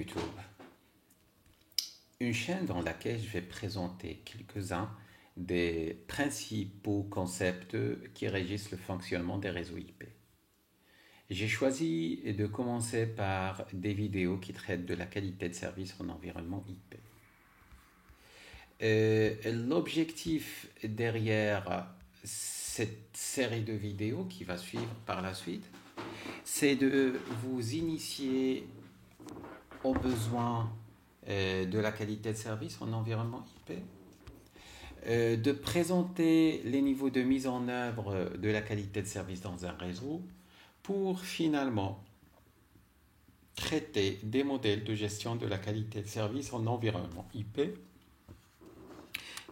YouTube, une chaîne dans laquelle je vais présenter quelques-uns des principaux concepts qui régissent le fonctionnement des réseaux IP. J'ai choisi de commencer par des vidéos qui traitent de la qualité de service en environnement IP. L'objectif derrière cette série de vidéos qui va suivre par la suite, c'est de vous initier aux besoins de la qualité de service en environnement IP, de présenter les niveaux de mise en œuvre de la qualité de service dans un réseau pour finalement traiter des modèles de gestion de la qualité de service en environnement IP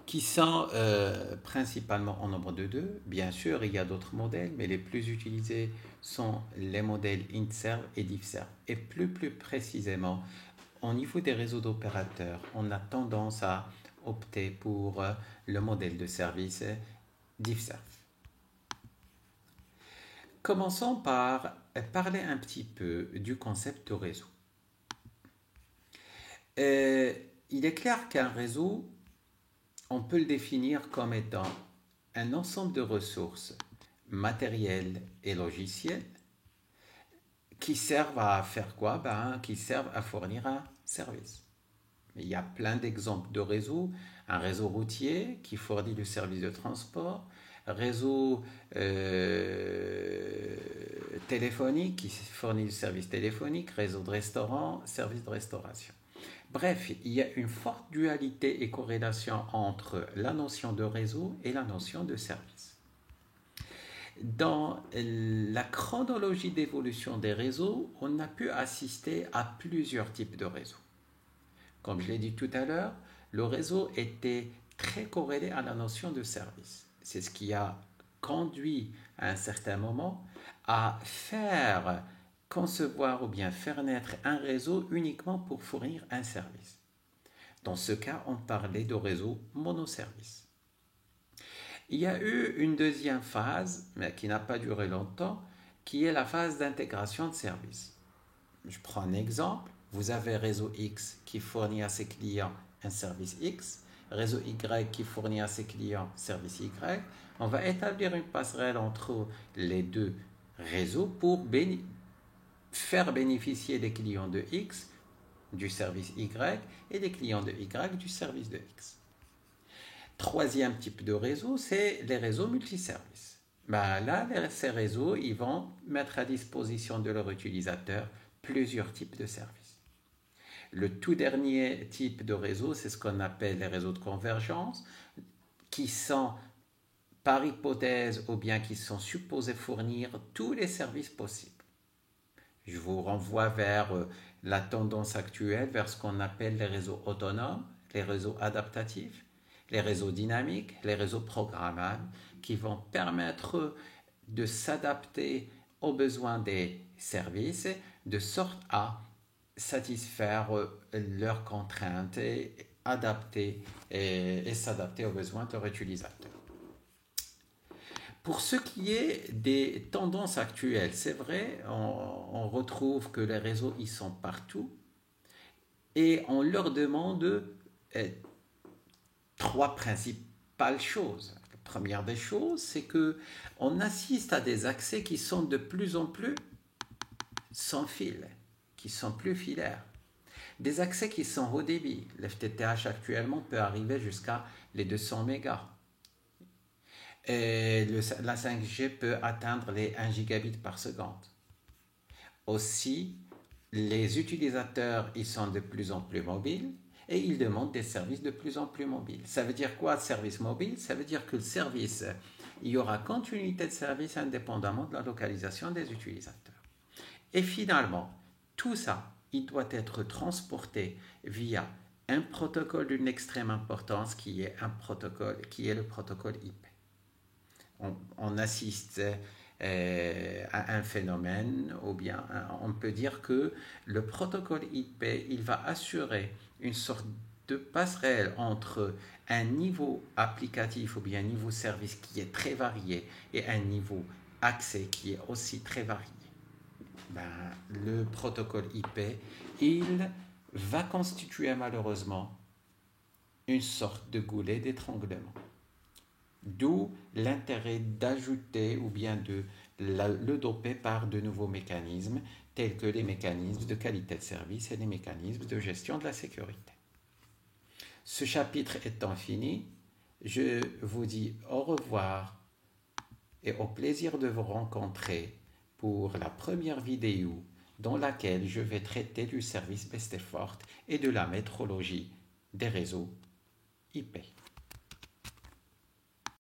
qui sont principalement en nombre de deux. Bien sûr, il y a d'autres modèles, mais les plus utilisés sont les modèles INTSERV et DIFSERV. Et plus précisément, au niveau des réseaux d'opérateurs, on a tendance à opter pour le modèle de service DIFSERV. Commençons par parler un petit peu du concept de réseau. Il est clair qu'un réseau, on peut le définir comme étant un ensemble de ressources matérielles et logicielles qui servent à faire quoi? Qui servent à fournir un service. Il y a plein d'exemples de réseaux. Un réseau routier qui fournit le service de transport, réseau téléphonique qui fournit le service téléphonique, réseau de restaurant, service de restauration. Bref, il y a une forte dualité et corrélation entre la notion de réseau et la notion de service. Dans la chronologie d'évolution des réseaux, on a pu assister à plusieurs types de réseaux. Comme je l'ai dit tout à l'heure, le réseau était très corrélé à la notion de service. C'est ce qui a conduit à un certain moment à faire concevoir ou bien faire naître un réseau uniquement pour fournir un service. Dans ce cas, on parlait de réseau monoservice. Il y a eu une deuxième phase, mais qui n'a pas duré longtemps, qui est la phase d'intégration de services. Je prends un exemple. Vous avez réseau X qui fournit à ses clients un service X, réseau Y qui fournit à ses clients service Y. On va établir une passerelle entre les deux réseaux pour faire bénéficier les clients de X du service Y et les clients de Y du service de X. Troisième type de réseau, c'est les réseaux multiservices. Là, ces réseaux, ils vont mettre à disposition de leurs utilisateurs plusieurs types de services. Le tout dernier type de réseau, c'est ce qu'on appelle les réseaux de convergence, qui sont par hypothèse ou bien qui sont supposés fournir tous les services possibles. Je vous renvoie vers la tendance actuelle, vers ce qu'on appelle les réseaux autonomes, les réseaux adaptatifs, les réseaux dynamiques, les réseaux programmables, qui vont permettre de s'adapter aux besoins des services de sorte à satisfaire leurs contraintes et adapter et s'adapter aux besoins de leurs utilisateurs. Pour ce qui est des tendances actuelles, c'est vrai, on retrouve que les réseaux ils sont partout et on leur demande trois principales choses. La première des choses, c'est que on assiste à des accès qui sont de plus en plus sans fil, qui sont plus filaires. Des accès qui sont haut débit. L'FTTH actuellement peut arriver jusqu'à les 200 mégas. Et la 5G peut atteindre les 1 gigabit par seconde. Aussi, les utilisateurs ils sont de plus en plus mobiles et ils demandent des services de plus en plus mobiles. Ça veut dire quoi, service mobile? Ça veut dire que le service, il y aura continuité de service indépendamment de la localisation des utilisateurs. Et finalement, tout ça, il doit être transporté via un protocole d'une extrême importance qui est le protocole IP. On assiste à un phénomène, ou bien on peut dire que le protocole IP, il va assurer une sorte de passerelle entre un niveau applicatif ou bien un niveau service qui est très varié et un niveau accès qui est aussi très varié. Le protocole IP, il va constituer malheureusement une sorte de goulet d'étranglement. D'où l'intérêt d'ajouter ou bien de le doper par de nouveaux mécanismes tels que les mécanismes de qualité de service et les mécanismes de gestion de la sécurité. Ce chapitre étant fini, je vous dis au revoir et au plaisir de vous rencontrer pour la première vidéo dans laquelle je vais traiter du service Best Effort et de la métrologie des réseaux IP.